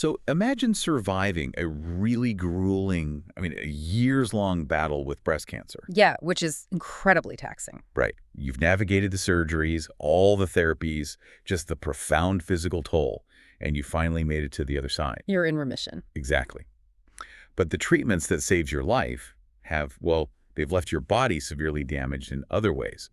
So imagine surviving a really grueling, a years-long battle with breast cancer. Yeah, which is incredibly taxing. Right. You've navigated the surgeries, all the therapies, just the profound physical toll, and you finally made it to the other side. You're in remission. Exactly. But the treatments that saved your life have, well, they've left your body severely damaged in other ways.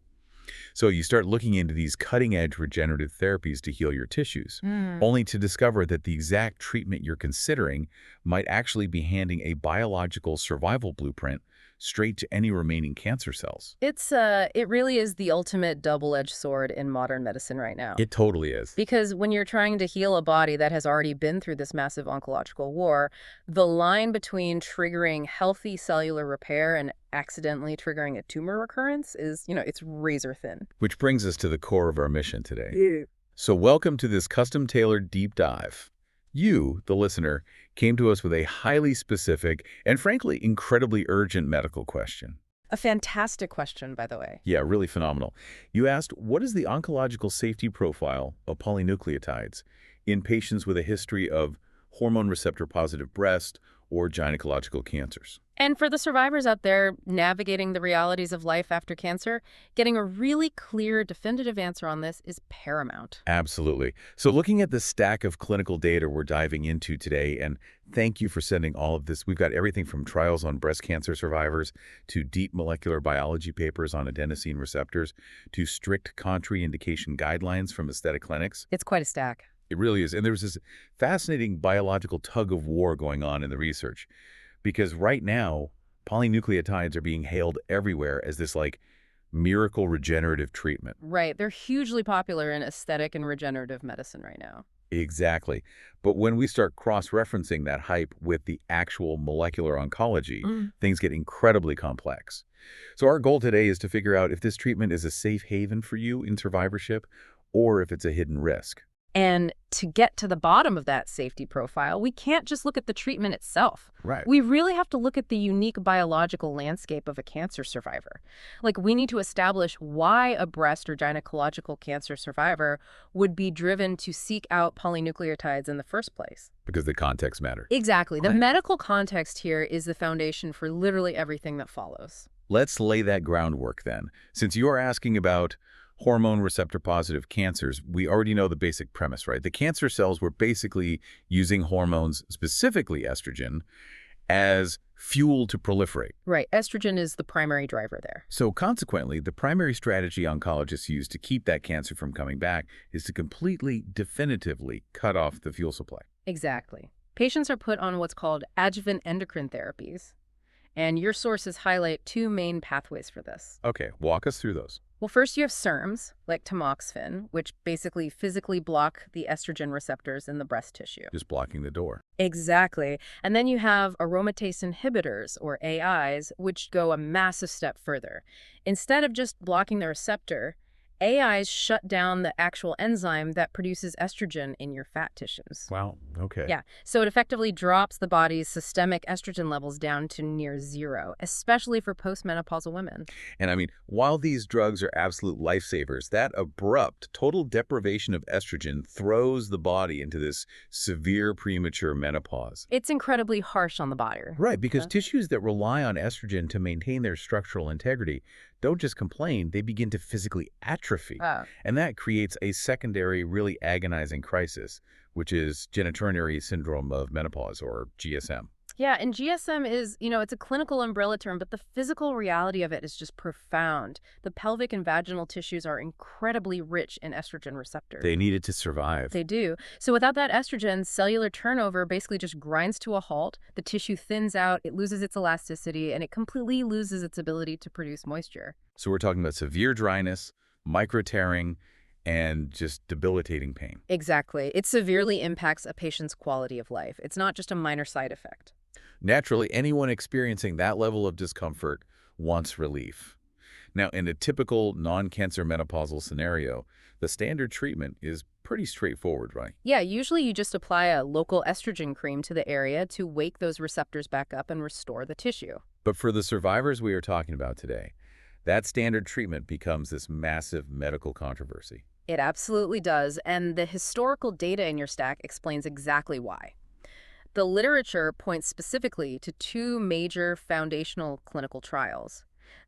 So you start looking into these cutting-edge regenerative therapies to heal your tissues, only to discover that the exact treatment you're considering might actually be handing a biological survival blueprint straight to any remaining cancer cells. It really is the ultimate double-edged sword in modern medicine right now. It totally is. Because when you're trying to heal a body that has already been through this massive oncological war, the line between triggering healthy cellular repair and accidentally triggering a tumor recurrence is, it's razor thin. Which brings us to the core of our mission today. Yeah. So welcome to this custom-tailored deep dive. You, the listener, came to us with a highly specific and frankly incredibly urgent medical question. A fantastic question, by the way. Yeah, really phenomenal. You asked, what is the oncological safety profile of polynucleotides in patients with a history of hormone receptor-positive breast or gynecological cancers? And for the survivors out there navigating the realities of life after cancer, getting a really clear, definitive answer on this is paramount. Absolutely. So looking at the stack of clinical data we're diving into today, and thank you for sending all of this. We've got everything from trials on breast cancer survivors to deep molecular biology papers on adenosine receptors to strict contraindication guidelines from aesthetic clinics. It's quite a stack. It really is. And there's this fascinating biological tug of war going on in the research. Because right now, polynucleotides are being hailed everywhere as this, miracle regenerative treatment. Right. They're hugely popular in aesthetic and regenerative medicine right now. Exactly. But when we start cross-referencing that hype with the actual molecular oncology, things get incredibly complex. So our goal today is to figure out if this treatment is a safe haven for you in survivorship or if it's a hidden risk. And to get to the bottom of that safety profile, we can't just look at the treatment itself. Right. We really have to look at the unique biological landscape of a cancer survivor. We need to establish why a breast or gynecological cancer survivor would be driven to seek out polynucleotides in the first place. Because the context matters. Exactly. Right. The medical context here is the foundation for literally everything that follows. Let's lay that groundwork then. Since you are asking about hormone receptor-positive cancers, we already know the basic premise, right? The cancer cells were basically using hormones, specifically estrogen, as fuel to proliferate. Right. Estrogen is the primary driver there. So consequently, the primary strategy oncologists use to keep that cancer from coming back is to completely, definitively cut off the fuel supply. Exactly. Patients are put on what's called adjuvant endocrine therapies, and your sources highlight two main pathways for this. Okay, walk us through those. Well, first you have SERMs, like tamoxifen, which basically physically block the estrogen receptors in the breast tissue. Just blocking the door. Exactly. And then you have aromatase inhibitors, or AIs, which go a massive step further. Instead of just blocking the receptor, AIs shut down the actual enzyme that produces estrogen in your fat tissues. Wow, okay. Yeah, so it effectively drops the body's systemic estrogen levels down to near zero, especially for postmenopausal women. And while these drugs are absolute lifesavers, that abrupt, total deprivation of estrogen throws the body into this severe premature menopause. It's incredibly harsh on the body. Right, because tissues that rely on estrogen to maintain their structural integrity don't just complain, they begin to physically atrophy. And that creates a secondary, really agonizing crisis, which is genitourinary syndrome of menopause, or GSM. Yeah, and GSM is, it's a clinical umbrella term, but the physical reality of it is just profound. The pelvic and vaginal tissues are incredibly rich in estrogen receptors. They need it to survive. They do. So without that estrogen, cellular turnover basically just grinds to a halt. The tissue thins out, it loses its elasticity, and it completely loses its ability to produce moisture. So we're talking about severe dryness, micro-tearing, and just debilitating pain. Exactly. It severely impacts a patient's quality of life. It's not just a minor side effect. Naturally, anyone experiencing that level of discomfort wants relief. Now, in a typical non-cancer menopausal scenario, the standard treatment is pretty straightforward, right? Yeah, usually you just apply a local estrogen cream to the area to wake those receptors back up and restore the tissue. But for the survivors we are talking about today, that standard treatment becomes this massive medical controversy. It absolutely does, and the historical data in your stack explains exactly why. The literature points specifically to two major foundational clinical trials,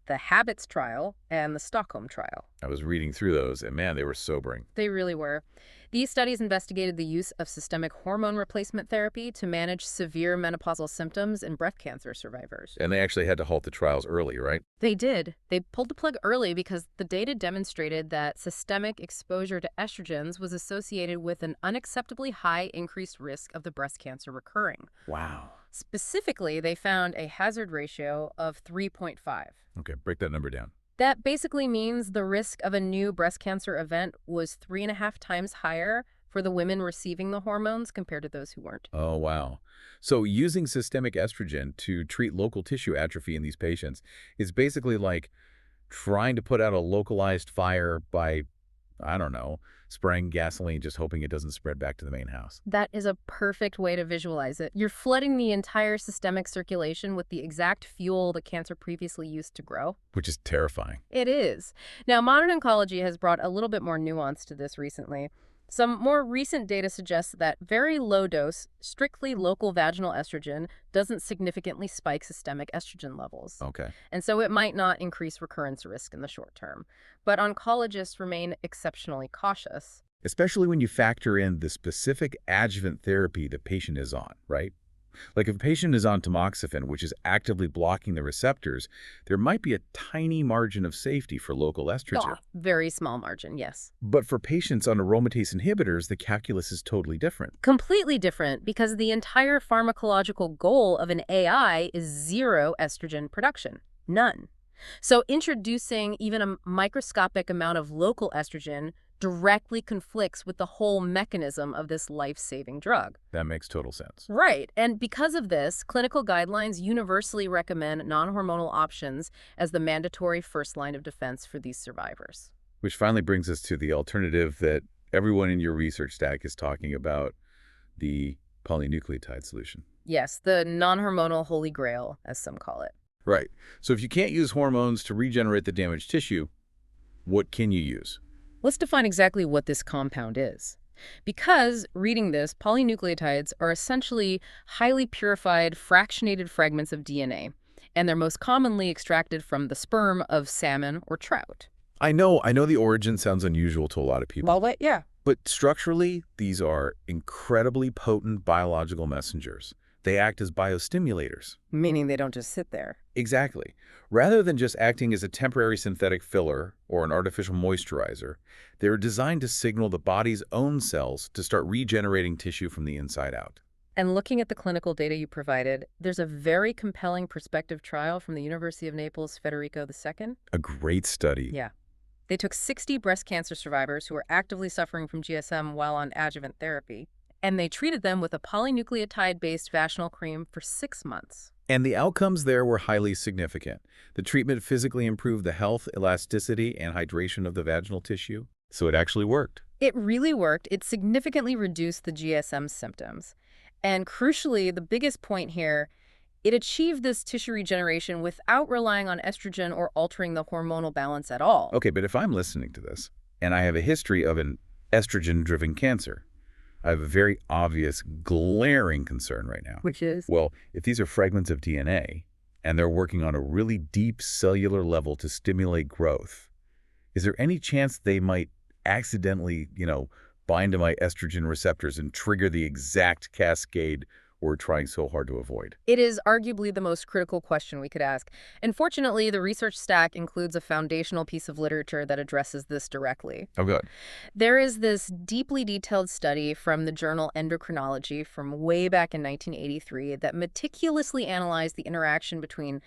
the Habits trial and the Stockholm trial. I was reading through those, and man, they were sobering. They really were. These studies investigated the use of systemic hormone replacement therapy to manage severe menopausal symptoms in breast cancer survivors. And they actually had to halt the trials early, right? They did. They pulled the plug early because the data demonstrated that systemic exposure to estrogens was associated with an unacceptably high increased risk of the breast cancer recurring. Wow. Specifically, they found a hazard ratio of 3.5. Okay, break that number down. That basically means the risk of a new breast cancer event was 3.5 times higher for the women receiving the hormones compared to those who weren't. Oh, wow. So using systemic estrogen to treat local tissue atrophy in these patients is basically like trying to put out a localized fire by, I don't know, spraying gasoline, just hoping it doesn't spread back to the main house. That is a perfect way to visualize it. You're flooding the entire systemic circulation with the exact fuel the cancer previously used to grow. Which is terrifying. It is. Now, modern oncology has brought a little bit more nuance to this recently. Some more recent data suggests that very low dose, strictly local vaginal estrogen doesn't significantly spike systemic estrogen levels. Okay. And so it might not increase recurrence risk in the short term. But oncologists remain exceptionally cautious. Especially when you factor in the specific adjuvant therapy the patient is on, right? Like if a patient is on tamoxifen, which is actively blocking the receptors, there might be a tiny margin of safety for local estrogen. Very small margin, yes. But for patients on aromatase inhibitors, the calculus is totally different. Completely different, because the entire pharmacological goal of an AI is zero estrogen production. None. So introducing even a microscopic amount of local estrogen directly conflicts with the whole mechanism of this life-saving drug. That makes total sense. Right. And because of this, clinical guidelines universally recommend non-hormonal options as the mandatory first line of defense for these survivors. Which finally brings us to the alternative that everyone in your research stack is talking about, the polynucleotide solution. Yes, the non-hormonal holy grail, as some call it. Right. So if you can't use hormones to regenerate the damaged tissue, what can you use? Let's define exactly what this compound is. Because, reading this, polynucleotides are essentially highly purified, fractionated fragments of DNA, and they're most commonly extracted from the sperm of salmon or trout. I know the origin sounds unusual to a lot of people. Well, yeah. But structurally, these are incredibly potent biological messengers. They act as biostimulators. Meaning they don't just sit there. Exactly. Rather than just acting as a temporary synthetic filler or an artificial moisturizer, they're designed to signal the body's own cells to start regenerating tissue from the inside out. And looking at the clinical data you provided, there's a very compelling prospective trial from the University of Naples, Federico II. A great study. Yeah. They took 60 breast cancer survivors who were actively suffering from GSM while on adjuvant therapy, and they treated them with a polynucleotide-based vaginal cream for 6 months. And the outcomes there were highly significant. The treatment physically improved the health, elasticity, and hydration of the vaginal tissue. So it actually worked. It really worked. It significantly reduced the GSM symptoms. And crucially, the biggest point here, it achieved this tissue regeneration without relying on estrogen or altering the hormonal balance at all. Okay, but if I'm listening to this, and I have a history of an estrogen-driven cancer, I have a very obvious, glaring concern right now. Which is? Well, if these are fragments of DNA, and they're working on a really deep cellular level to stimulate growth, is there any chance they might accidentally, bind to my estrogen receptors and trigger the exact cascade we're trying so hard to avoid? It is arguably the most critical question we could ask. And fortunately, the research stack includes a foundational piece of literature that addresses this directly. Oh, good. There is this deeply detailed study from the journal Endocrinology from way back in 1983 that meticulously analyzed the interaction between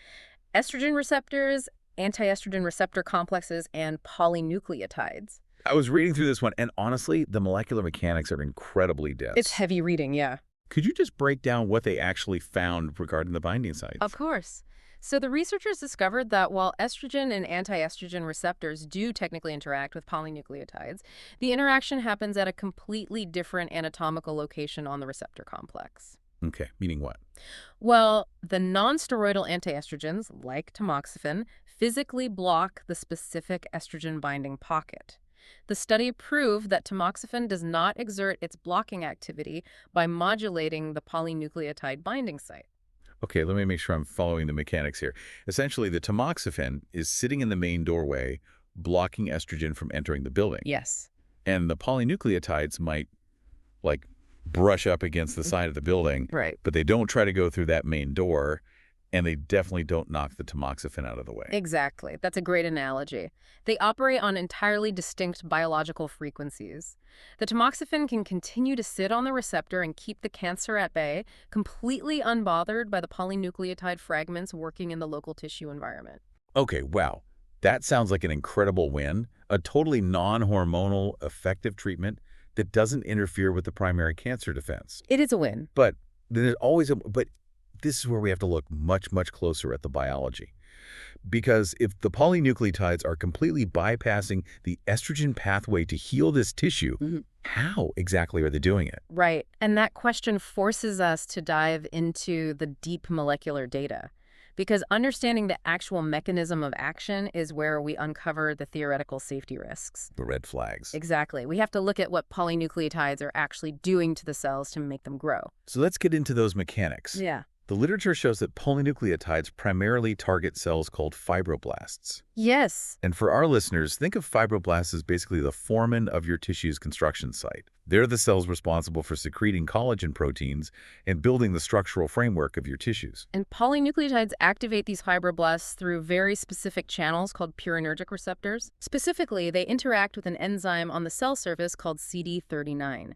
estrogen receptors, anti-estrogen receptor complexes, and polynucleotides. I was reading through this one, and honestly, the molecular mechanics are incredibly dense. It's heavy reading, yeah. Could you just break down what they actually found regarding the binding sites? Of course. So the researchers discovered that while estrogen and anti-estrogen receptors do technically interact with polynucleotides, the interaction happens at a completely different anatomical location on the receptor complex. Okay, meaning what? Well, the non-steroidal anti-estrogens, like tamoxifen, physically block the specific estrogen binding pocket. The study proved that tamoxifen does not exert its blocking activity by modulating the polynucleotide binding site. Okay, let me make sure I'm following the mechanics here. Essentially, the tamoxifen is sitting in the main doorway, blocking estrogen from entering the building. Yes. And the polynucleotides might, like, brush up against the side of the building, Right. but they don't try to go through that main door, and they definitely don't knock the tamoxifen out of the way. Exactly. That's a great analogy. They operate on entirely distinct biological frequencies. The tamoxifen can continue to sit on the receptor and keep the cancer at bay, completely unbothered by the polynucleotide fragments working in the local tissue environment. Okay, wow. That sounds like an incredible win, a totally non-hormonal, effective treatment that doesn't interfere with the primary cancer defense. It is a win. But but this is where we have to look much, much closer at the biology. Because if the polynucleotides are completely bypassing the estrogen pathway to heal this tissue, how exactly are they doing it? Right. And that question forces us to dive into the deep molecular data. Because understanding the actual mechanism of action is where we uncover the theoretical safety risks. The red flags. Exactly. We have to look at what polynucleotides are actually doing to the cells to make them grow. So let's get into those mechanics. Yeah. The literature shows that polynucleotides primarily target cells called fibroblasts. Yes. And for our listeners, think of fibroblasts as basically the foreman of your tissue's construction site. They're the cells responsible for secreting collagen proteins and building the structural framework of your tissues. And polynucleotides activate these fibroblasts through very specific channels called purinergic receptors. Specifically, they interact with an enzyme on the cell surface called CD39.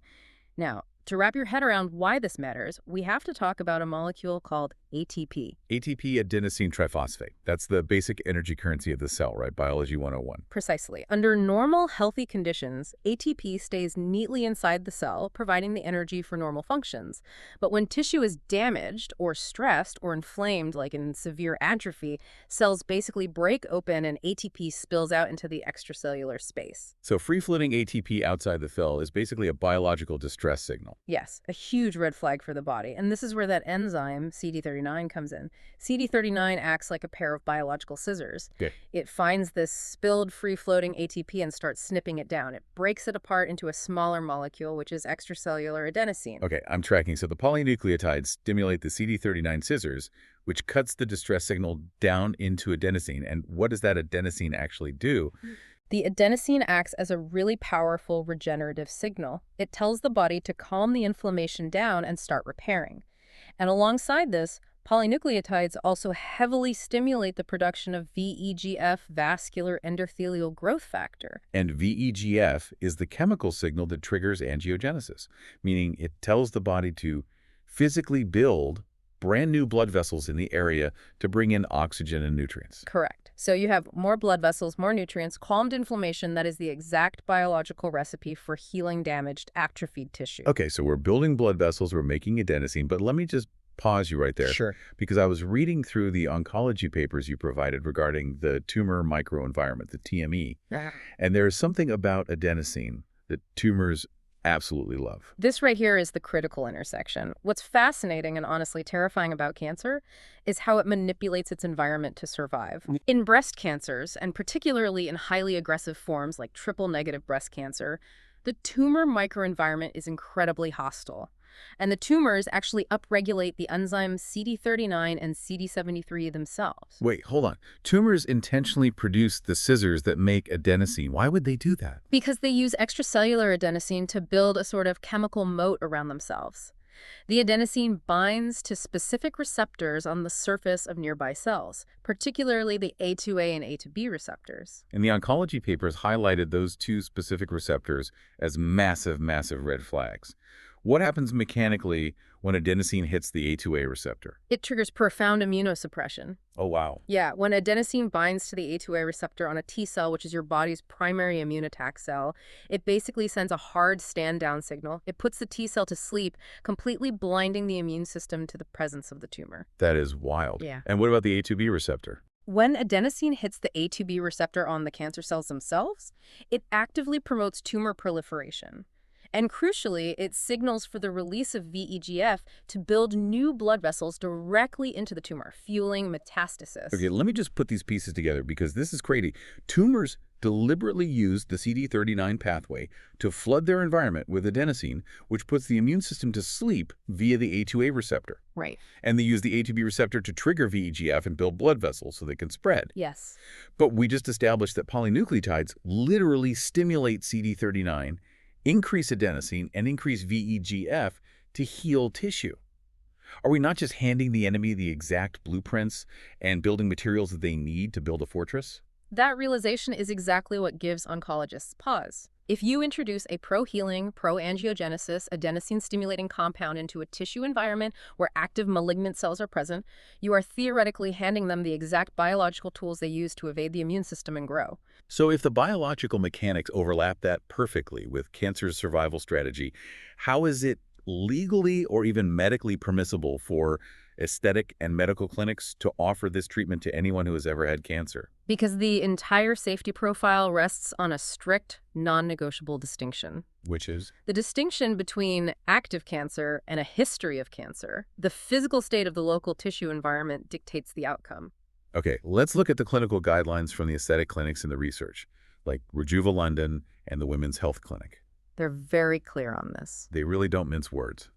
Now, to wrap your head around why this matters, we have to talk about a molecule called ATP. ATP adenosine triphosphate. That's the basic energy currency of the cell, right? Biology 101. Precisely. Under normal, healthy conditions, ATP stays neatly inside the cell, providing the energy for normal functions. But when tissue is damaged or stressed or inflamed, like in severe atrophy, cells basically break open and ATP spills out into the extracellular space. So free-floating ATP outside the cell is basically a biological distress signal. Yes, a huge red flag for the body. And this is where that enzyme, CD39, comes in. CD39 acts like a pair of biological scissors. Okay. It finds this spilled free-floating ATP and starts snipping it down. It breaks it apart into a smaller molecule, which is extracellular adenosine. Okay, I'm tracking. So the polynucleotides stimulate the CD39 scissors, which cuts the distress signal down into adenosine. And what does that adenosine actually do? The adenosine acts as a really powerful regenerative signal. It tells the body to calm the inflammation down and start repairing. And alongside this, polynucleotides also heavily stimulate the production of VEGF, vascular endothelial growth factor. And VEGF is the chemical signal that triggers angiogenesis, meaning it tells the body to physically build brand new blood vessels in the area to bring in oxygen and nutrients. Correct. So you have more blood vessels, more nutrients, calmed inflammation. That is the exact biological recipe for healing damaged, atrophied tissue. Okay, so we're building blood vessels, we're making adenosine, but let me just pause you right there. Sure. Because I was reading through the oncology papers you provided regarding the tumor microenvironment, the TME, and there's something about adenosine that tumors absolutely love. This right here is the critical intersection. What's fascinating and honestly terrifying about cancer is how it manipulates its environment to survive. In breast cancers, and particularly in highly aggressive forms like triple-negative breast cancer, the tumor microenvironment is incredibly hostile. And the tumors actually upregulate the enzymes CD39 and CD73 themselves. Wait, hold on. Tumors intentionally produce the scissors that make adenosine. Why would they do that? Because they use extracellular adenosine to build a sort of chemical moat around themselves. The adenosine binds to specific receptors on the surface of nearby cells, particularly the A2A and A2B receptors. And the oncology papers highlighted those two specific receptors as massive, massive red flags. What happens mechanically when adenosine hits the A2A receptor? It triggers profound immunosuppression. Oh, wow. Yeah, when adenosine binds to the A2A receptor on a T cell, which is your body's primary immune attack cell, it basically sends a hard stand-down signal. It puts the T cell to sleep, completely blinding the immune system to the presence of the tumor. That is wild. Yeah. And what about the A2B receptor? When adenosine hits the A2B receptor on the cancer cells themselves, it actively promotes tumor proliferation. And crucially, it signals for the release of VEGF to build new blood vessels directly into the tumor, fueling metastasis. Okay, let me just put these pieces together because this is crazy. Tumors deliberately used the CD39 pathway to flood their environment with adenosine, which puts the immune system to sleep via the A2A receptor. Right. And they use the A2B receptor to trigger VEGF and build blood vessels so they can spread. Yes. But we just established that polynucleotides literally stimulate CD39, increase adenosine, and increase VEGF to heal tissue. Are we not just handing the enemy the exact blueprints and building materials that they need to build a fortress? That realization is exactly what gives oncologists pause. If you introduce a pro-healing, pro-angiogenesis, adenosine-stimulating compound into a tissue environment where active malignant cells are present, you are theoretically handing them the exact biological tools they use to evade the immune system and grow. So if the biological mechanics overlap that perfectly with cancer's survival strategy, how is it legally or even medically permissible for aesthetic and medical clinics to offer this treatment to anyone who has ever had cancer? Because the entire safety profile rests on a strict, non-negotiable distinction. Which is? The distinction between active cancer and a history of cancer. The physical state of the local tissue environment dictates the outcome. Okay, let's look at the clinical guidelines from the aesthetic clinics and the research, like Rejuva London and the Women's Health Clinic. They're very clear on this. They really don't mince words.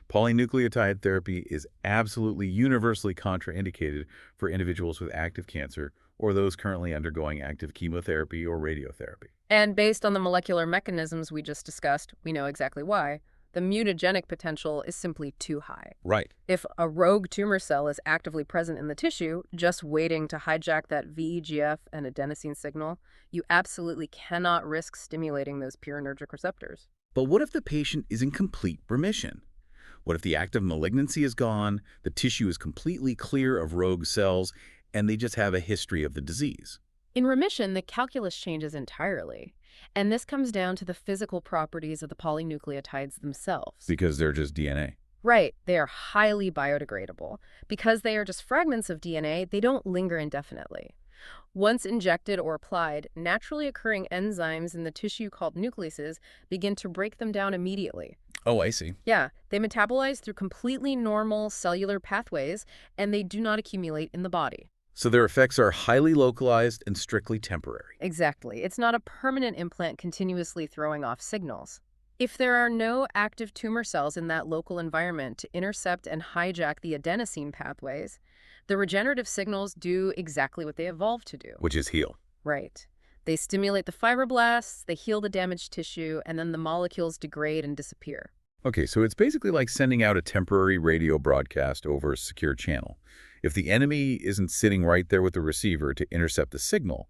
Polynucleotide therapy is absolutely universally contraindicated for individuals with active cancer or those currently undergoing active chemotherapy or radiotherapy. And based on the molecular mechanisms we just discussed, we know exactly why. The mutagenic potential is simply too high. Right. If a rogue tumor cell is actively present in the tissue, just waiting to hijack that VEGF and adenosine signal, you absolutely cannot risk stimulating those purinergic receptors. But what if the patient is in complete remission? What if the active malignancy is gone, the tissue is completely clear of rogue cells, and they just have a history of the disease? In remission, the calculus changes entirely. And this comes down to the physical properties of the polynucleotides themselves. Because they're just DNA. Right. They are highly biodegradable. Because they are just fragments of DNA, they don't linger indefinitely. Once injected or applied, naturally occurring enzymes in the tissue called nucleases begin to break them down immediately. Oh, I see. Yeah, they metabolize through completely normal cellular pathways, and they do not accumulate in the body. So their effects are highly localized and strictly temporary. Exactly. It's not a permanent implant continuously throwing off signals. If there are no active tumor cells in that local environment to intercept and hijack the adenosine pathways, the regenerative signals do exactly what they evolved to do. Which is heal. Right. They stimulate the fibroblasts, they heal the damaged tissue, and then the molecules degrade and disappear. Okay, so it's basically like sending out a temporary radio broadcast over a secure channel. If the enemy isn't sitting right there with the receiver to intercept the signal,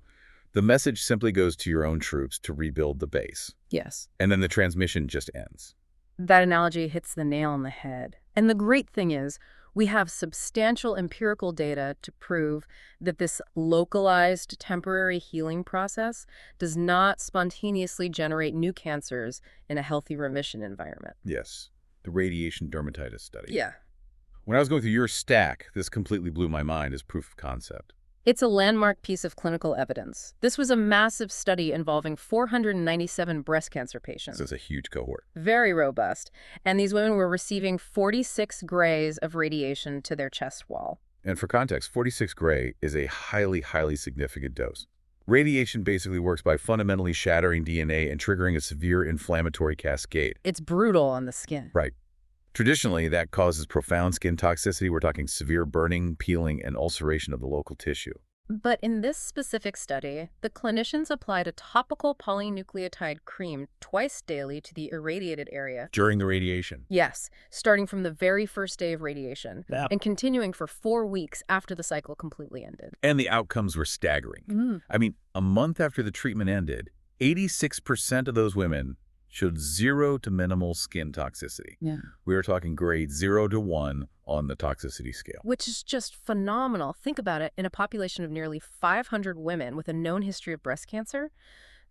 the message simply goes to your own troops to rebuild the base. Yes. And then the transmission just ends. That analogy hits the nail on the head. And the great thing is, we have substantial empirical data to prove that this localized temporary healing process does not spontaneously generate new cancers in a healthy remission environment. Yes, the radiation dermatitis study. Yeah. When I was going through your stack, this completely blew my mind as proof of concept. It's a landmark piece of clinical evidence. This was a massive study involving 497 breast cancer patients. This is a huge cohort. Very robust. And these women were receiving 46 grays of radiation to their chest wall. And for context, 46 gray is a highly, highly significant dose. Radiation basically works by fundamentally shattering DNA and triggering a severe inflammatory cascade. It's brutal on the skin. Right. Traditionally, that causes profound skin toxicity. We're talking severe burning, peeling, and ulceration of the local tissue. But in this specific study, the clinicians applied a topical polynucleotide cream twice daily to the irradiated area. During the radiation? Yes, starting from the very first day of radiation Yeah. and continuing for 4 weeks after the cycle completely ended. And the outcomes were staggering. I mean, a month after the treatment ended, 86% of those women showed 0 to minimal skin toxicity. Yeah. We were talking grade 0 to 1 on the toxicity scale. Which is just phenomenal. Think about it. In a population of nearly 500 women with a known history of breast cancer,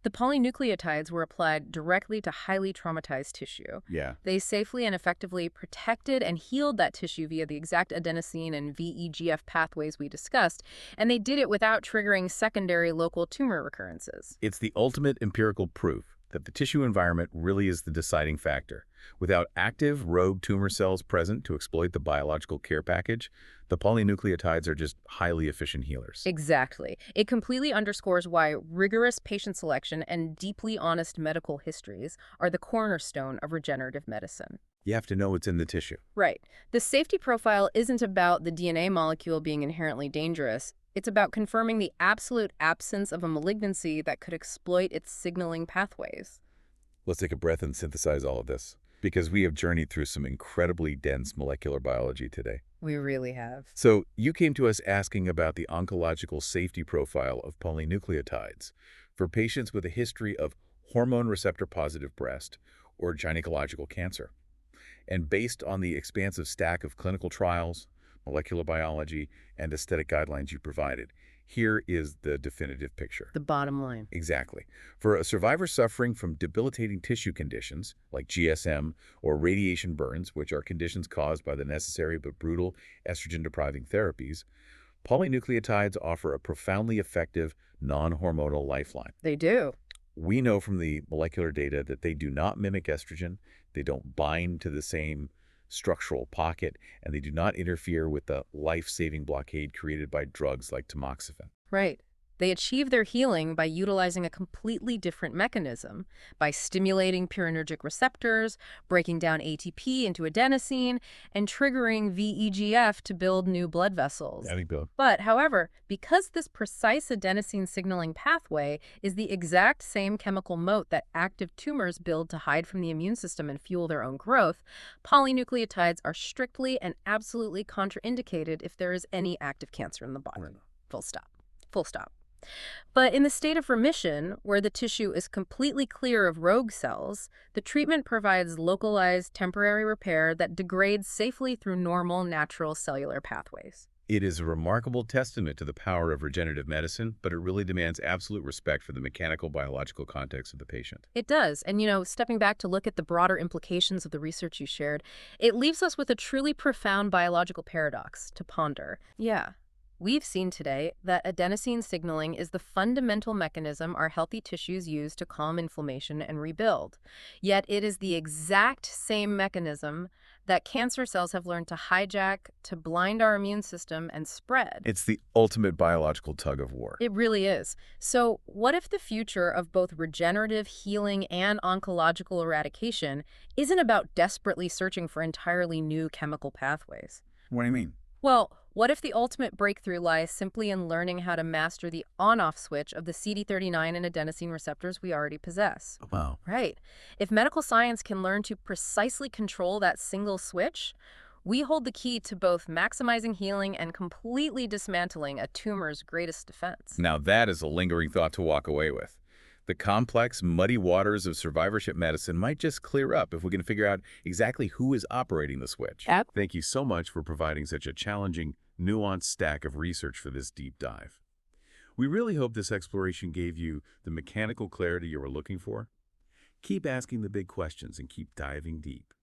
the polynucleotides were applied directly to highly traumatized tissue. Yeah. They safely and effectively protected and healed that tissue via the exact adenosine and VEGF pathways we discussed, and they did it without triggering secondary local tumor recurrences. It's the ultimate empirical proof that the tissue environment really is the deciding factor. Without active rogue tumor cells present to exploit the biological care package, the polynucleotides are just highly efficient healers. Exactly. It completely underscores why rigorous patient selection and deeply honest medical histories are the cornerstone of regenerative medicine. You have to know what's in the tissue. Right. The safety profile isn't about the DNA molecule being inherently dangerous. It's about confirming the absolute absence of a malignancy that could exploit its signaling pathways. Let's take a breath and synthesize all of this, because we have journeyed through some incredibly dense molecular biology today. We really have. So you came to us asking about the oncological safety profile of polynucleotides for patients with a history of hormone receptor-positive breast or gynecological cancer. And based on the expansive stack of clinical trials, molecular biology, and aesthetic guidelines you provided, here is the definitive picture. The bottom line. Exactly. For a survivor suffering from debilitating tissue conditions like GSM or radiation burns, which are conditions caused by the necessary but brutal estrogen-depriving therapies, polynucleotides offer a profoundly effective non-hormonal lifeline. They do. We know from the molecular data that they do not mimic estrogen, they don't bind to the same structural pocket, and they do not interfere with the life-saving blockade created by drugs like tamoxifen. Right. They achieve their healing by utilizing a completely different mechanism, by stimulating purinergic receptors, breaking down ATP into adenosine, and triggering VEGF to build new blood vessels. But, however, because this precise adenosine signaling pathway is the exact same chemical moat that active tumors build to hide from the immune system and fuel their own growth, polynucleotides are strictly and absolutely contraindicated if there is any active cancer in the body. Right. Full stop. Full stop. But in the state of remission, where the tissue is completely clear of rogue cells, the treatment provides localized temporary repair that degrades safely through normal, natural cellular pathways. It is a remarkable testament to the power of regenerative medicine, but it really demands absolute respect for the mechanical biological context of the patient. It does. And, stepping back to look at the broader implications of the research you shared, it leaves us with a truly profound biological paradox to ponder. Yeah. We've seen today that adenosine signaling is the fundamental mechanism our healthy tissues use to calm inflammation and rebuild. Yet it is the exact same mechanism that cancer cells have learned to hijack, to blind our immune system and spread. It's the ultimate biological tug of war. It really is. So what if the future of both regenerative healing and oncological eradication isn't about desperately searching for entirely new chemical pathways? What do you mean? Well, what if the ultimate breakthrough lies simply in learning how to master the on-off switch of the CD39 and adenosine receptors we already possess? Wow. Right. If medical science can learn to precisely control that single switch, we hold the key to both maximizing healing and completely dismantling a tumor's greatest defense. Now that is a lingering thought to walk away with. The complex, muddy waters of survivorship medicine might just clear up if we can figure out exactly who is operating the switch. Yep. Thank you so much for providing such a challenging, nuanced stack of research for this deep dive. We really hope this exploration gave you the mechanical clarity you were looking for. Keep asking the big questions and keep diving deep.